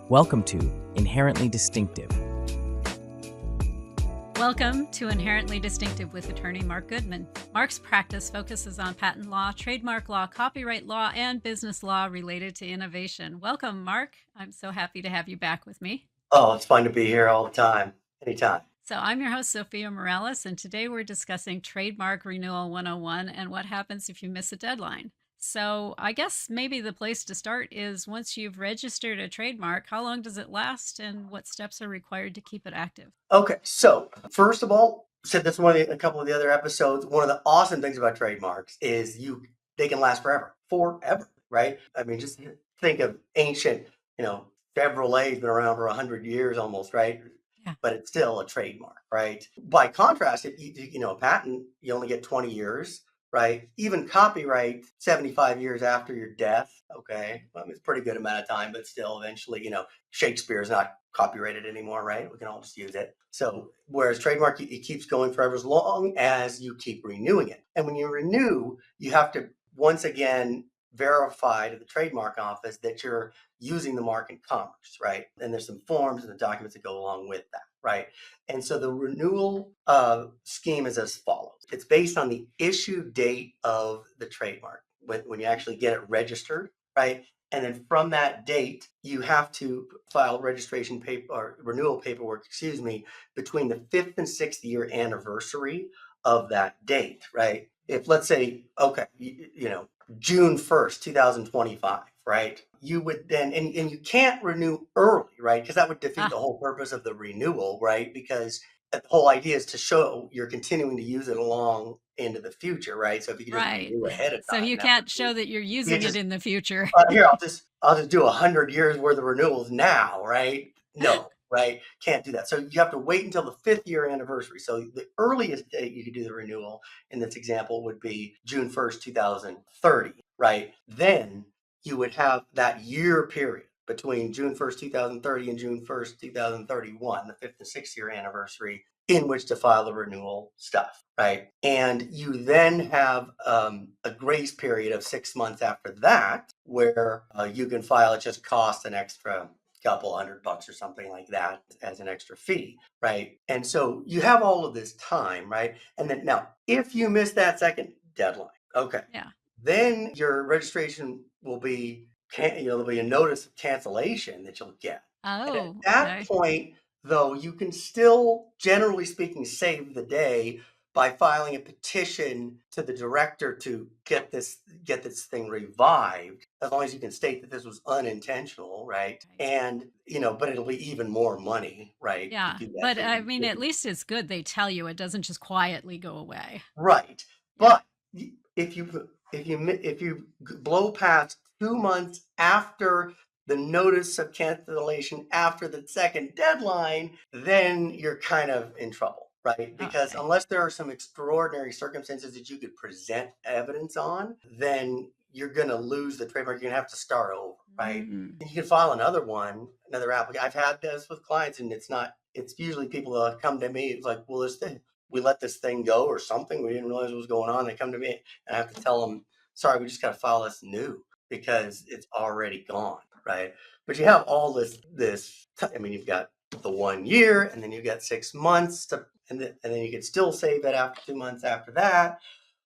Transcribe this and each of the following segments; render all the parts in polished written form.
Welcome to Inherently Distinctive. Welcome to Inherently Distinctive with attorney Mark Goodman. Mark's practice focuses on patent law, trademark law, copyright law, and business law related to innovation. Welcome, Mark. I'm so happy to have you back with me. Oh, it's fun to be here all the time, anytime. So I'm your host, Sophia Morales, and today we're discussing Trademark Renewal 101 and what happens if you miss a deadline. So I guess maybe the place to start is once you've registered a trademark, how long does it last and what steps are required to keep it active? Okay, so first of all, said this in a couple of the other episodes. One of the awesome things about trademarks is they can last forever, right? I mean, just think of ancient, Chevrolet's been around for 100 years almost, right? Yeah. But it's still a trademark, right? By contrast, a patent, you only get 20 years. Right. Even copyright, 75 years after your death. Okay. Well, it's a pretty good amount of time, but still eventually, Shakespeare is not copyrighted anymore, right? We can all just use it. So whereas trademark, it keeps going forever as long as you keep renewing it. And when you renew, you have to once again verify to the trademark office that you're using the mark in commerce, right? And there's some forms and the documents that go along with that, right? And so the renewal scheme is as follows. It's based on the issue date of the trademark when you actually get it registered, right? And then from that date, you have to file registration paper or renewal paperwork, between the 5th and 6th year anniversary of that date, right? If let's say, okay, June 1st, 2025, right? You would then, and you can't renew early, right? Because that would defeat the whole purpose of the renewal, right? Because the whole idea is to show you're continuing to use it along into the future, right? So if you can just renew ahead of time. So you can't show that you're using it in the future. Here, I'll just do 100 years worth of renewals now, right? No, right? Can't do that. So you have to wait until the 5th year anniversary. So the earliest date you could do the renewal in this example would be June 1st, 2030, right? Then you would have that year period between June 1st, 2030 and June 1st, 2031, the 5th and 6th year anniversary, in which to file the renewal stuff, right? And you then have a grace period of 6 months after that, where you can file. It just costs an extra couple $100 or something like that as an extra fee, right? And so you have all of this time, right? And then now, if you miss that second deadline, okay, then your registration will be, there'll be a notice of cancellation that you'll get. And at that point, though, you can still, generally speaking, save the day by filing a petition to the director to get this thing revived, as long as you can state that this was unintentional, right? And, but it'll be even more money, right? Yeah, but I mean, at least it's good they tell you. It doesn't just quietly go away. Right. But if you blow past 2 months after the notice of cancellation after the second deadline, then you're kind of in trouble, right? Because unless there are some extraordinary circumstances that you could present evidence on, then you're going to lose the trademark. You're going to have to start over, right? And you can file another application. I've had this with clients, and it's usually people that come to me. It's like, well, we let this thing go or something. We didn't realize what was going on. They come to me and I have to tell them, sorry, we just got to file this new because it's already gone. Right. But you have all this, you've got the 1 year and then you got 6 months and then you can still save it after 2 months after that.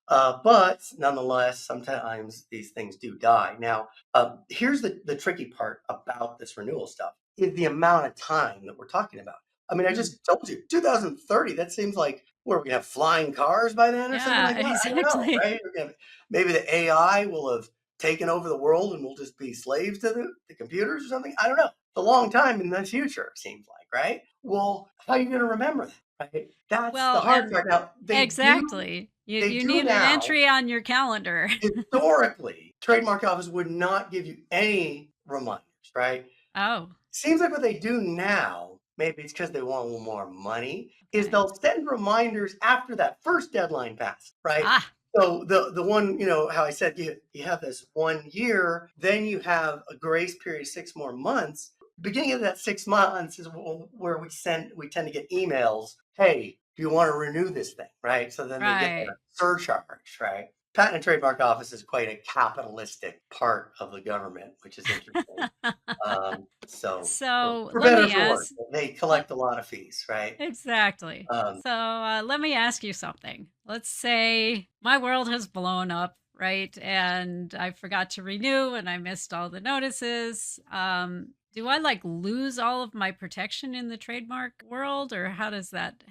But nonetheless, sometimes these things do die. Now, here's the tricky part about this renewal stuff is the amount of time that we're talking about. I mean, I just told you 2030, that seems like we're going to have flying cars by then or something like that. Exactly. I don't know, right? Maybe the AI will have taken over the world and we'll just be slaves to the computers or something. I don't know. It's a long time in the future, it seems like, right? Well, how are you going to remember that, right? That's the hard part. Now, exactly. You need an entry on your calendar. Historically, trademark office would not give you any reminders, right? Seems like what they do now, maybe it's because they want a little more money, is they'll send reminders after that first deadline pass, right? So the one, how I said you have this 1 year, then you have a grace period of 6 more months. Beginning of that 6 months is where we tend to get emails. Hey, do you want to renew this thing, right? So then they get a surcharge, right? Patent and Trademark Office is quite a capitalistic part of the government, which is interesting. So So for let better or me for worse, ask, they let, collect a lot of fees, right? exactly. Um, So let me ask you something. Let's say my world has blown up, right? And I forgot to renew and I missed all the notices. Do I like lose all of my protection in the trademark world, or how does that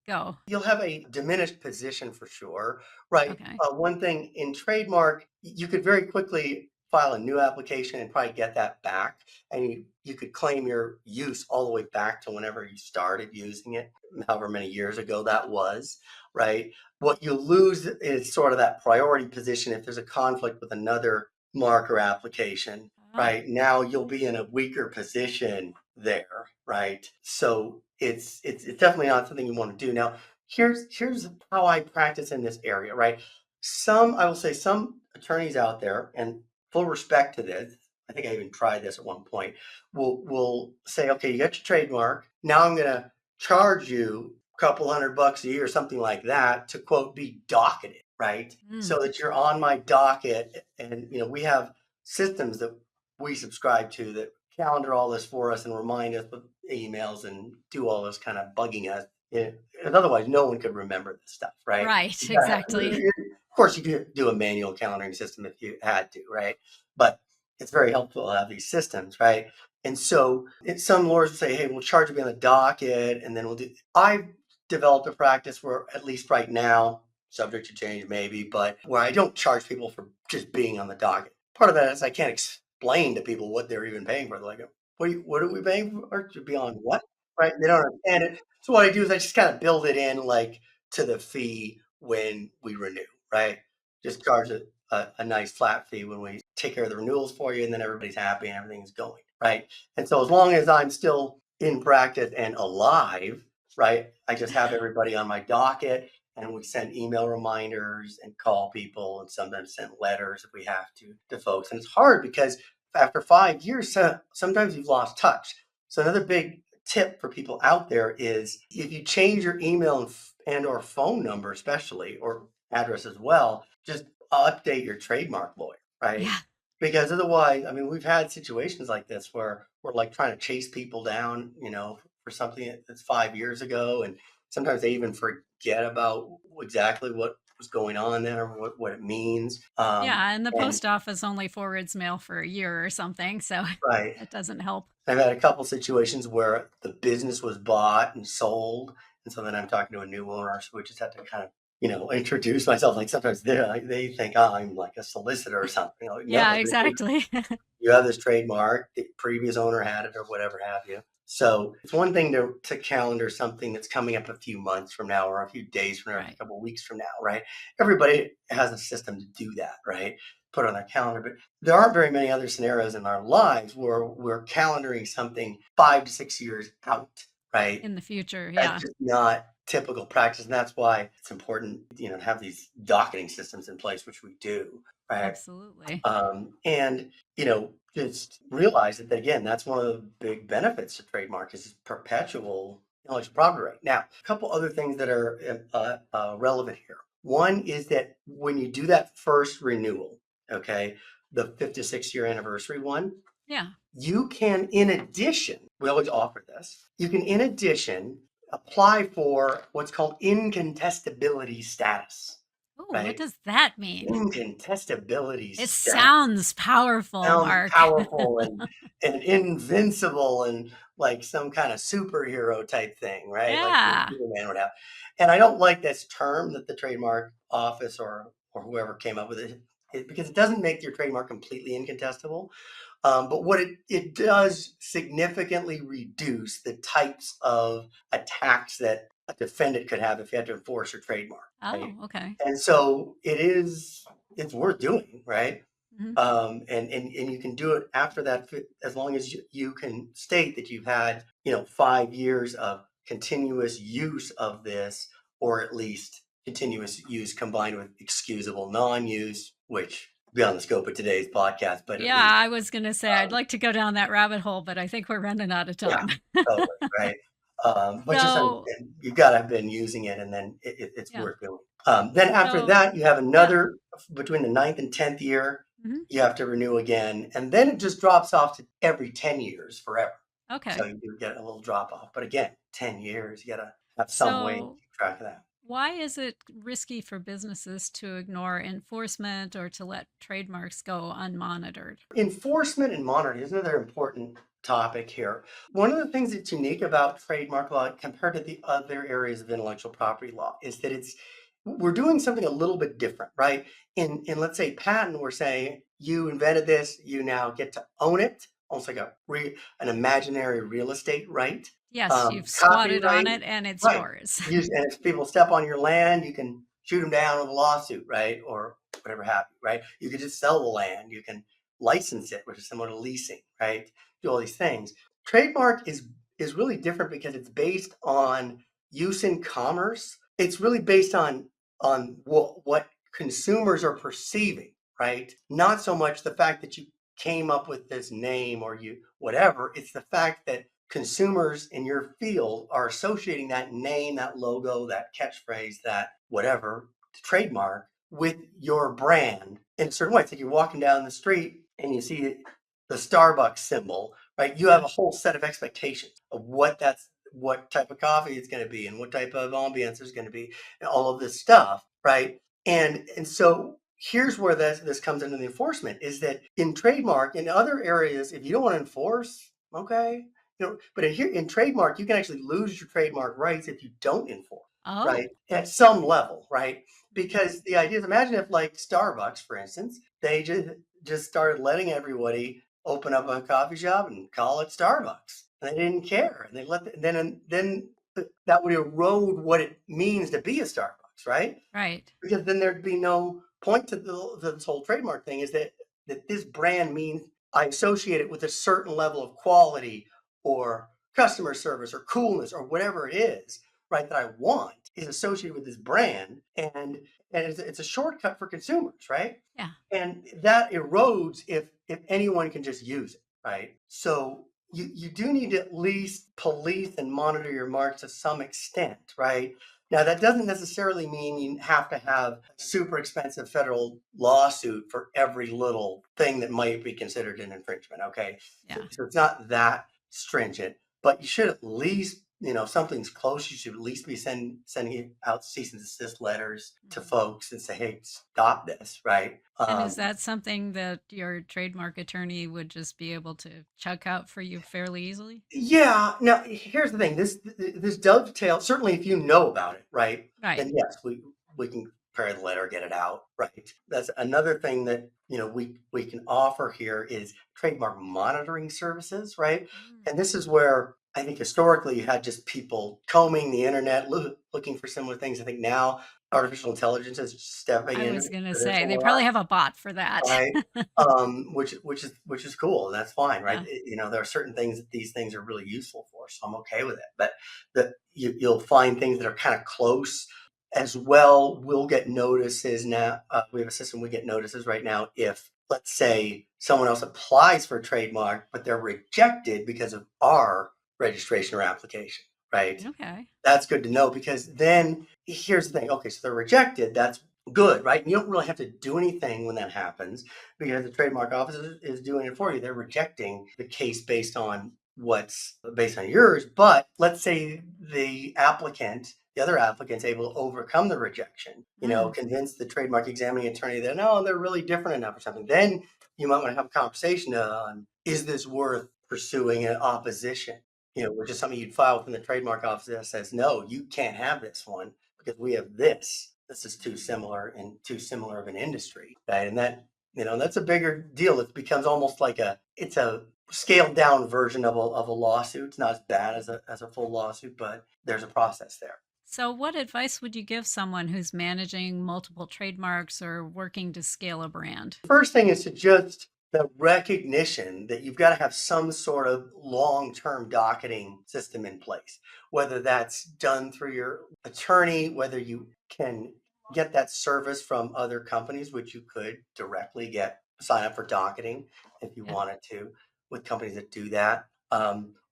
go? You'll have a diminished position for sure, right? Okay. One thing in trademark, you could very quickly file a new application and probably get that back. And you could claim your use all the way back to whenever you started using it, however many years ago that was, right? What you lose is sort of that priority position if there's a conflict with another marker application, Oh, right? Now you'll be in a weaker position there, right? So it's definitely not something you want to do. Now, here's how I practice in this area, right? I will say some attorneys out there, and full respect to this, I think I even tried this at one point, will say, okay, you got your trademark. Now I'm gonna charge you a couple $100 a year, something like that, to quote be docketed, right? mm, So that you're on my docket. And we have systems that we subscribe to that calendar all this for us and remind us with emails and do all this kind of bugging us. And otherwise, no one could remember this stuff, right? right. Yeah, Exactly. of course, you could do a manual calendaring system if you had to, right? But it's very helpful to have these systems, right? And so some lawyers will say, hey, we'll charge you on the docket, and then we'll do. I've developed a practice where, at least right now, subject to change maybe, but where I don't charge people for just being on the docket. Part of that is I can't explain to people what they're even paying for. They're like, what are we paying for to be on what? Right? They don't understand it. So what I do is I just kind of build it in like to the fee when we renew, right? Just charge a nice flat fee when we take care of the renewals for you, and then everybody's happy and everything's going, right? And so as long as I'm still in practice and alive, right, I just have everybody on my docket, and we send email reminders and call people and sometimes send letters if we have to folks. And it's hard because after 5 years, sometimes you've lost touch. So another big tip for people out there is if you change your email and or phone number, especially, or address as well, just update your trademark lawyer, right? Yeah. Because otherwise, I mean, we've had situations like this where we're like trying to chase people down, for something that's 5 years ago. And sometimes they even forget about exactly what was going on there, what it means. Yeah. And the And post office only forwards mail for a year or something. So right. that doesn't help. I've had a couple situations where the business was bought and sold, and so then I'm talking to a new owner, so we just have to kind of, introduce myself. Like sometimes they think, oh, I'm like a solicitor or something. Like, Yeah, no, this is exactly. you have this trademark, the previous owner had it or whatever have you. So it's one thing to calendar something that's coming up a few months from now or a few days from now, or a Right. couple of weeks from now, right? Everybody has a system to do that, right? Put it on their calendar. But there aren't very many other scenarios in our lives where we're calendaring something 5 to 6 years out, right? In the future. That's Yeah. just not typical practice. And that's why it's important, to have these docketing systems in place, which we do, right? Absolutely. And just realize that again, that's one of the big benefits to trademark is perpetual intellectual property right. Now, a couple other things that are relevant here. One is that when you do that first renewal, okay, the 5 to 6 year anniversary one, Yeah. you can, in addition, we always offer this, you can, in addition, apply for what's called incontestability status, Oh, what right? does that mean? Incontestability It status sounds powerful, sounds Mark. powerful and invincible and like some kind of superhero type thing, right? Like Yeah. Superman would have. And I don't like this term that the trademark office or whoever came up with it because it doesn't make your trademark completely incontestable. But what it does significantly reduce the types of attacks that a defendant could have if you had to enforce your trademark, right? Oh, okay. And so it's worth doing, right? Mhm. And you can do it after that as long as you can state that you've had 5 years of continuous use of this, or at least continuous use combined with excusable non-use, which beyond the scope of today's podcast, but at Yeah, least I was going to say I'd um, like to go down that rabbit hole, but I think we're running out of yeah, time. totally right. But just So, understand you've got to have been using it, and then it's yeah. worth doing. Then after So, that, you have yeah. another between the ninth and 10th year. Hmm. you have to renew again, and then it just drops off to every 10 years forever. So Okay. you get a little drop off. But again, 10 years, you got to have some way to So, keep track of that. why is it risky for businesses to ignore enforcement or to let trademarks go unmonitored? Enforcement and monitoring is another important topic here. One of the things that's unique about trademark law compared to the other areas of intellectual property law is that we're doing something a little bit different, right? In let's say patent, we're saying you invented this, you now get to own it, almost like an imaginary real estate right. Yes, you've squatted on Copyright, it and it's right? yours. And if people step on your land, you can shoot them down with a lawsuit, right? Or whatever have you, right? You could just sell the land. You can license it, which is similar to leasing, right? Do all these things. Trademark is really different because it's based on use in commerce. It's really based on what consumers are perceiving, right? Not so much the fact that you came up with this name or you whatever. It's the fact that consumers in your field are associating that name, that logo, that catchphrase, that whatever trademark with your brand in a certain way. It's like you're walking down the street and you see the Starbucks symbol, right? You have Yeah. a whole set of expectations of what type of coffee it's going to be and what type of ambiance there's going to be and all of this stuff, right? And so here's where this comes into the enforcement is that in trademark, in other areas, if you don't want to enforce, okay, but in trademark, you can actually lose your trademark rights if you don't enforce, right? Oh, At some level, right? Because the idea is, imagine if, like Starbucks, for instance, they just started letting everybody open up a coffee shop and call it Starbucks, and they didn't care, and they then that would erode what it means to be a Starbucks, right? right. Because then there'd be no point to this whole trademark thing is that this brand means I associate it with a certain level of quality or customer service or coolness or whatever it is, right, that I want is associated with this brand. And it's a shortcut for consumers, right? Yeah. And that erodes if anyone can just use it, right? So you do need to at least police and monitor your mark to some extent, right? Now, that doesn't necessarily mean you have to have a super expensive federal lawsuit for every little thing that might be considered an infringement. Okay. So, Yeah. so it's not that stringent, but you should at least, if something's close, you should at least be sending out cease and desist letters to Mhm. folks and say, hey, stop this, right? And is that something that your trademark attorney would just be able to chuck out for you fairly easily? Yeah. Now, here's the thing. This dovetails. Certainly, if you know about it, right? Right. Then yes, we can prepare the letter, get it out, right? That's another thing that we can offer here is trademark monitoring services, right? Mm. And this is where I think historically you had just people combing the internet, looking for similar things. I think now artificial intelligence is stepping I in was going to for this a say they lot, probably have a bot for that. right? Which is cool. That's fine, right? Yeah. There are certain things that these things are really useful for, so I'm okay with it. But you'll find things that are kind of close as well. We'll get notices now. We have a system. We get notices right now if, let's say, someone else applies for a trademark, but they're rejected because of our registration or application, right? Okay. That's good to know because then here's the thing. Okay, so they're rejected. That's good, right? And you don't really have to do anything when that happens because the trademark office is doing it for you. They're rejecting the case based on what's based on yours. But let's say the other applicant's able to overcome the rejection, Mm. convince the trademark examining attorney that no, they're really different enough or something. Then you might want to have a conversation on is this worth pursuing an opposition? Which is something you'd file within the trademark office that says, no, you can't have this one because we have this. This is too similar and too similar of an industry, right? And that's a bigger deal. It becomes almost like it's a scaled down version of a lawsuit. It's not as bad as a full lawsuit, but there's a process there. So, what advice would you give someone who's managing multiple trademarks or working to scale a brand? First thing is to just the recognition that you've got to have some sort of long-term docketing system in place, whether that's done through your attorney, whether you can get that service from other companies, which you could directly sign up for docketing if you Yeah. wanted to with companies that do that.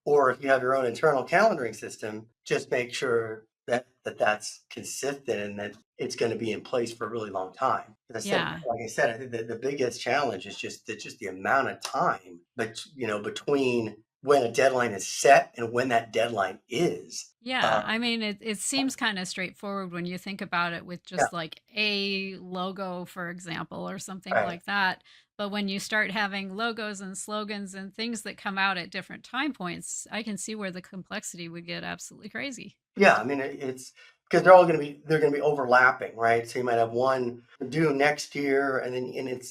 Or if you have your own internal calendaring system, just make sure that's consistent and that it's going to be in place for a really long time. As I said, Yeah. like I said, I think that the biggest challenge is just the amount of time, but between when a deadline is set and when that deadline is. Yeah, I mean, it seems kind of straightforward when you think about it with Yeah, just like a logo, for example, or something right. like that. But when you start having logos and slogans and things that come out at different time points, I can see where the complexity would get absolutely crazy. Yeah, I mean, it's because they're going to be overlapping, right? So you might have one due next year, and then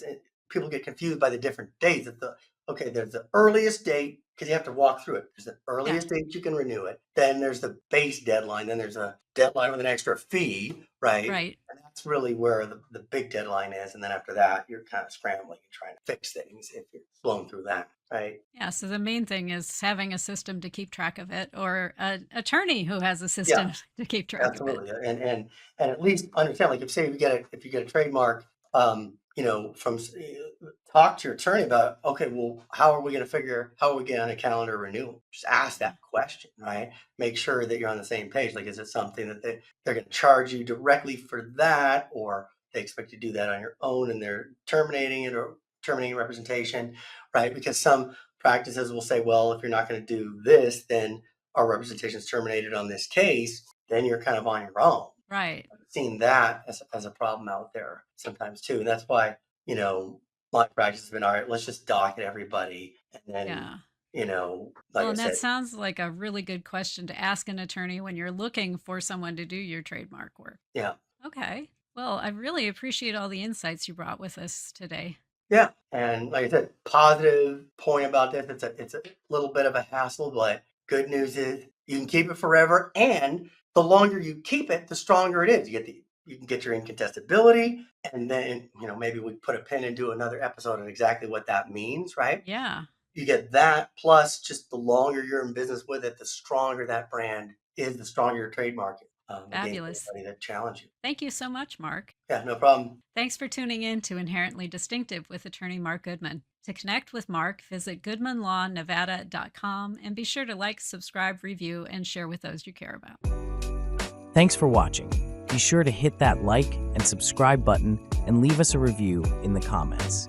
people get confused by the different dates. There's the earliest date because you have to walk through it. There's the Yeah, earliest date you can renew it. Then there's the base deadline. Then there's a deadline with an extra fee, right? right. And that's really where the big deadline is. And then after that, you're kind of scrambling and trying to fix things if you're blown through that, right? Yeah, so the main thing is having a system to keep track of it or an attorney who has a Yeah. system to keep track of it. Absolutely, and at least understand, like, if you get a trademark, talk to your attorney about, okay, well, how are we getting on a calendar renewal? Just ask that question, right? Make sure that you're on the same page. Like, is it something that they're going to charge you directly for that, or they expect you to do that on your own and they're terminating it or terminating representation, right? Because some practices will say, well, if you're not going to do this, then our representation is terminated on this case, then you're kind of on your own. Right. I've seen that as a problem out there sometimes too. And that's why, my practice has been, all right, let's just docket everybody. And then, Yeah. like Well, I and said, that sounds like a really good question to ask an attorney when you're looking for someone to do your trademark work. yeah, Okay. Well, I really appreciate all the insights you brought with us today. yeah. And like I said, positive point about this, it's a little bit of a hassle, but good news is you can keep it forever. And the longer you keep it, the stronger it is. You can get your incontestability, and then maybe we put a pin and do another episode on exactly what that means, right? Yeah. You get that, plus just the longer you're in business with it, the stronger that brand is, the stronger your trademark is against Fabulous. anybody that challenge you. Thank you so much, Mark. Yeah, no problem. Thanks for tuning in to Inherently Distinctive with attorney Mark Goodman. To connect with Mark, visit goodmanlawnevada.com and be sure to like, subscribe, review, and share with those you care about. Thanks for watching. Be sure to hit that like and subscribe button and leave us a review in the comments.